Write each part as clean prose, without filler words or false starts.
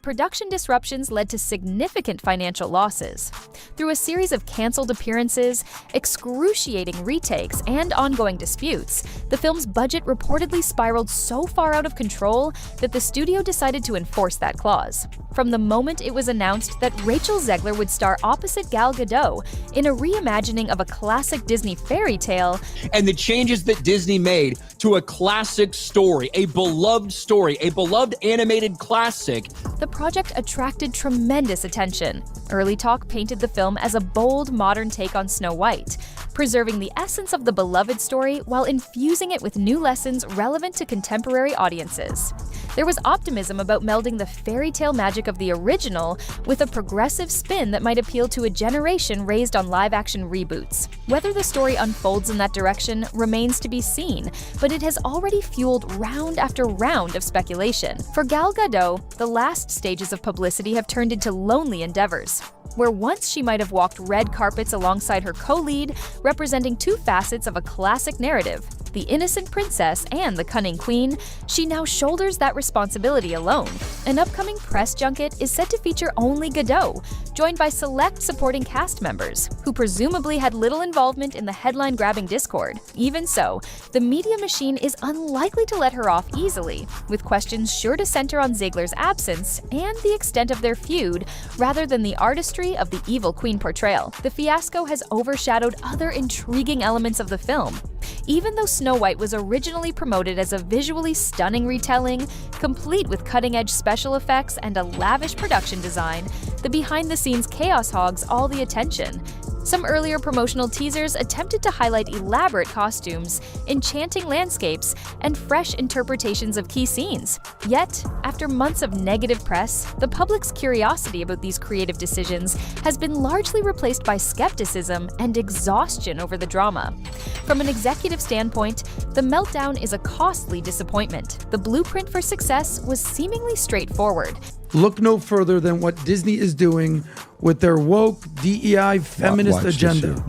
Production disruptions led to significant financial losses. Through a series of canceled appearances, excruciating retakes, and ongoing disputes, the film's budget reportedly spiraled so far out of control that the studio decided to enforce that clause. From the moment it was announced that Rachel Zegler would star opposite Gal Gadot in a reimagining of a classic Disney fairy tale, and the changes that Disney made to a classic story, a beloved animated classic, the project attracted tremendous attention. Early talk painted the film as a bold, modern take on Snow White, preserving the essence of the beloved story while infusing it with new lessons relevant to contemporary audiences. There was optimism about melding the fairy tale magic of the original with a progressive spin that might appeal to a generation raised on live-action reboots. Whether the story unfolds in that direction remains to be seen, but it has already fueled round after round of speculation. For Gal Gadot, the last stages of publicity have turned into lonely endeavors. Where once she might have walked red carpets alongside her co-lead, representing two facets of a classic narrative, the innocent princess and the cunning queen, she now shoulders that responsibility alone. An upcoming press junket is set to feature only Gadot, joined by select supporting cast members, who presumably had little involvement in the headline-grabbing discord. Even so, the media machine is unlikely to let her off easily, with questions sure to center on Zegler's absence and the extent of their feud, rather than the artistry of the evil queen portrayal. The fiasco has overshadowed other intriguing elements of the film. Even though Snow White was originally promoted as a visually stunning retelling, complete with cutting-edge special effects and a lavish production design, the behind-the-scenes chaos hogs all the attention. Some earlier promotional teasers attempted to highlight elaborate costumes, enchanting landscapes, and fresh interpretations of key scenes. Yet, after months of negative press, the public's curiosity about these creative decisions has been largely replaced by skepticism and exhaustion over the drama. From an executive standpoint, the meltdown is a costly disappointment. The blueprint for success was seemingly straightforward. Look no further than what Disney is doing with their woke, DEI, feminist agenda.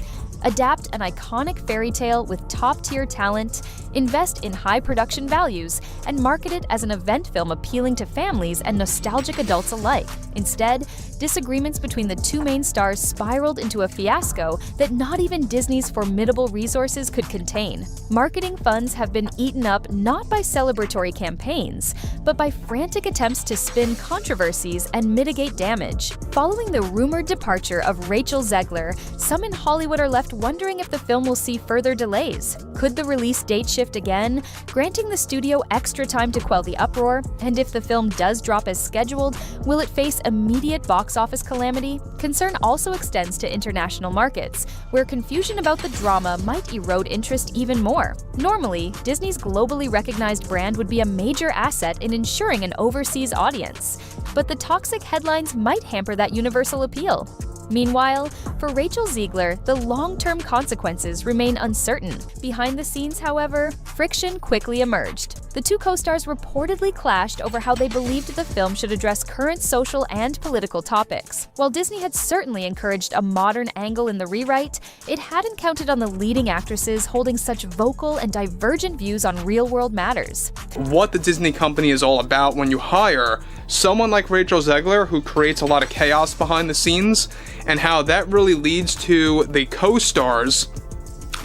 Adapt an iconic fairy tale with top-tier talent, invest in high production values, and market it as an event film appealing to families and nostalgic adults alike. Instead, disagreements between the two main stars spiraled into a fiasco that not even Disney's formidable resources could contain. Marketing funds have been eaten up not by celebratory campaigns, but by frantic attempts to spin controversies and mitigate damage. Following the rumored departure of Rachel Zegler, some in Hollywood are left wondering if the film will see further delays. Could the release date shift again, granting the studio extra time to quell the uproar? And if the film does drop as scheduled, will it face immediate box office calamity? Concern also extends to international markets, where confusion about the drama might erode interest even more. Normally, Disney's globally recognized brand would be a major asset in ensuring an overseas audience, but the toxic headlines might hamper that universal appeal. Meanwhile, for Rachel Zegler, the long-term consequences remain uncertain. Behind the scenes, however, friction quickly emerged. The two co-stars reportedly clashed over how they believed the film should address current social and political topics. While Disney had certainly encouraged a modern angle in the rewrite, it hadn't counted on the leading actresses holding such vocal and divergent views on real-world matters. What the Disney company is all about when you hire someone like Rachel Zegler, who creates a lot of chaos behind the scenes, and how that really leads to the co-stars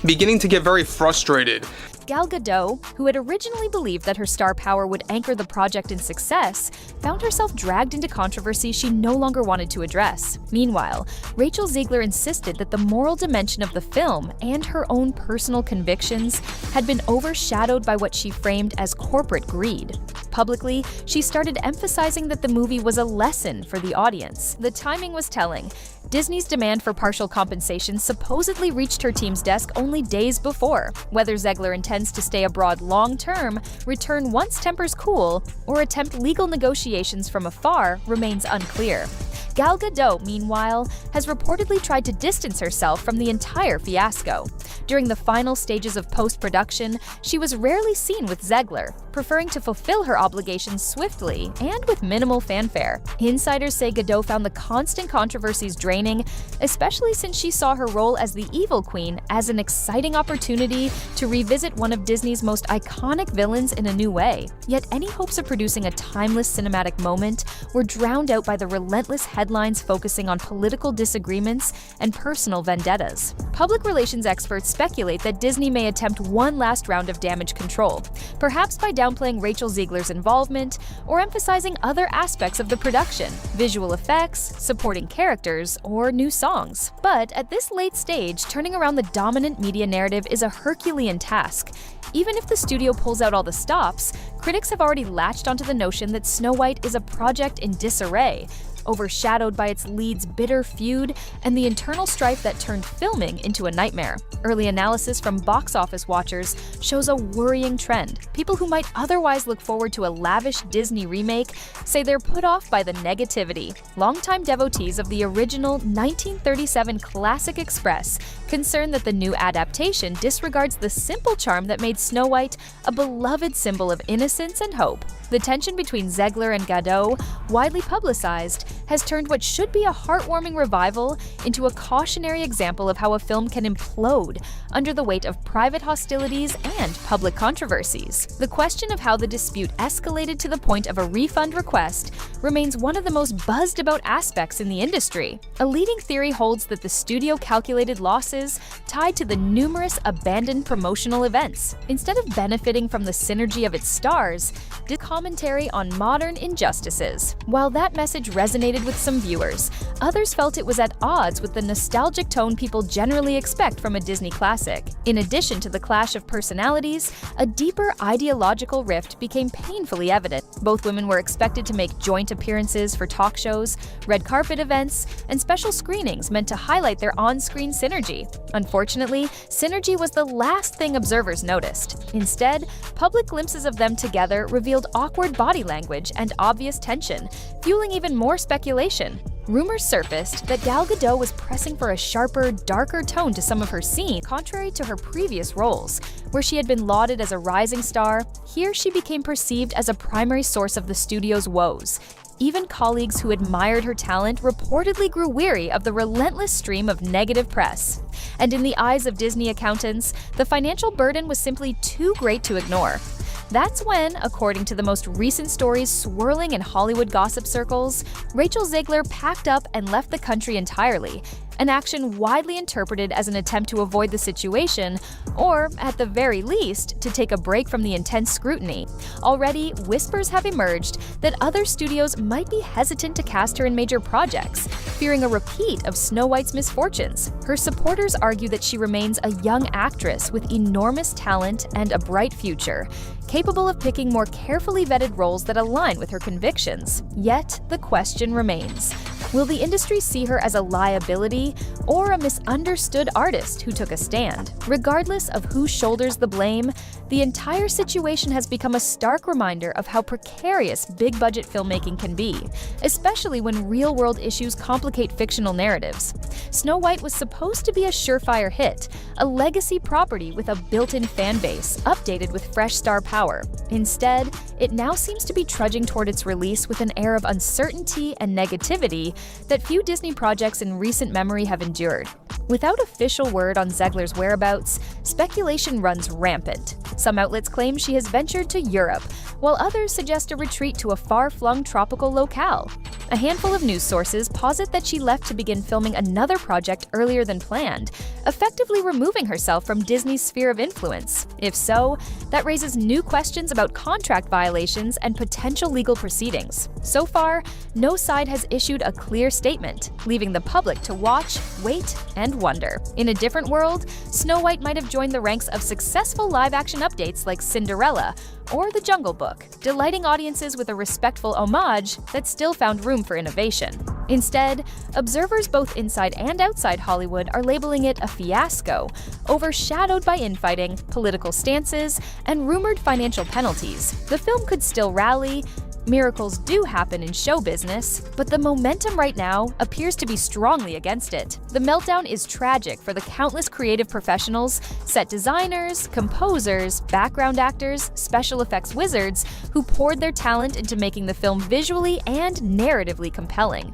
beginning to get very frustrated. Gal Gadot, who had originally believed that her star power would anchor the project in success, found herself dragged into controversy she no longer wanted to address. Meanwhile, Rachel Zegler insisted that the moral dimension of the film and her own personal convictions had been overshadowed by what she framed as corporate greed. Publicly, she started emphasizing that the movie was a lesson for the audience. The timing was telling. Disney's demand for partial compensation supposedly reached her team's desk only days before. Whether Zegler intends to stay abroad long-term, return once tempers cool, or attempt legal negotiations from afar remains unclear. Gal Gadot, meanwhile, has reportedly tried to distance herself from the entire fiasco. During the final stages of post-production, she was rarely seen with Zegler, preferring to fulfill her obligations swiftly and with minimal fanfare. Insiders say Gadot found the constant controversies draining, especially since she saw her role as the evil queen as an exciting opportunity to revisit one of Disney's most iconic villains in a new way. Yet any hopes of producing a timeless cinematic moment were drowned out by the relentless headlines focusing on political disagreements and personal vendettas. Public relations experts speculate that Disney may attempt one last round of damage control, perhaps by downplaying Rachel Zegler's involvement or emphasizing other aspects of the production, visual effects, supporting characters, or new songs. But at this late stage, turning around the dominant media narrative is a Herculean task. Even if the studio pulls out all the stops, critics have already latched onto the notion that Snow White is a project in disarray, overshadowed by its lead's bitter feud and the internal strife that turned filming into a nightmare. Early analysis from box office watchers shows a worrying trend. People who might otherwise look forward to a lavish Disney remake say they're put off by the negativity. Longtime devotees of the original 1937 classic Express concerned that the new adaptation disregards the simple charm that made Snow White a beloved symbol of innocence and hope. The tension between Zegler and Gadot, widely publicized, has turned what should be a heartwarming revival into a cautionary example of how a film can implode under the weight of private hostilities and public controversies. The question of how the dispute escalated to the point of a refund request remains one of the most buzzed about aspects in the industry. A leading theory holds that the studio calculated losses tied to the numerous abandoned promotional events, instead of benefiting from the synergy of its stars, did commentary on modern injustices. While that message resonated with some viewers, others felt it was at odds with the nostalgic tone people generally expect from a Disney classic. In addition to the clash of personalities, a deeper ideological rift became painfully evident. Both women were expected to make joint appearances for talk shows, red carpet events, and special screenings meant to highlight their on-screen synergy. Unfortunately, synergy was the last thing observers noticed. Instead, public glimpses of them together revealed awkward body language and obvious tension, fueling even more speculation. Rumors surfaced that Gal Gadot was pressing for a sharper, darker tone to some of her scenes, contrary to her previous roles, where she had been lauded as a rising star. Here she became perceived as a primary source of the studio's woes. Even colleagues who admired her talent reportedly grew weary of the relentless stream of negative press. And in the eyes of Disney accountants, the financial burden was simply too great to ignore. That's when, according to the most recent stories swirling in Hollywood gossip circles, Rachel Zegler packed up and left the country entirely, an action widely interpreted as an attempt to avoid the situation, or, at the very least, to take a break from the intense scrutiny. Already, whispers have emerged that other studios might be hesitant to cast her in major projects, fearing a repeat of Snow White's misfortunes. Her supporters argue that she remains a young actress with enormous talent and a bright future, capable of picking more carefully vetted roles that align with her convictions. Yet, the question remains: will the industry see her as a liability or a misunderstood artist who took a stand? Regardless of who shoulders the blame, the entire situation has become a stark reminder of how precarious big-budget filmmaking can be, especially when real-world issues complicate fictional narratives. Snow White was supposed to be a surefire hit, a legacy property with a built-in fan base, updated with fresh star power. Instead, it now seems to be trudging toward its release with an air of uncertainty and negativity that few Disney projects in recent memory have endured. Without official word on Zegler's whereabouts, speculation runs rampant. Some outlets claim she has ventured to Europe, while others suggest a retreat to a far-flung tropical locale. A handful of news sources posit that she left to begin filming another project earlier than planned, effectively removing herself from Disney's sphere of influence. If so, that raises new questions about contract violations and potential legal proceedings. So far, no side has issued a clear statement, leaving the public to watch, wait, and wonder. In a different world, Snow White might have joined the ranks of successful live-action updates like Cinderella or The Jungle Book, delighting audiences with a respectful homage that still found room for innovation. Instead, observers both inside and outside Hollywood are labeling it a fiasco, overshadowed by infighting, political stances, and rumored financial penalties. The film could still rally, Miracles do happen in show business, but the momentum right now appears to be strongly against it. The meltdown is tragic for the countless creative professionals, set designers, composers, background actors, special effects wizards who poured their talent into making the film visually and narratively compelling.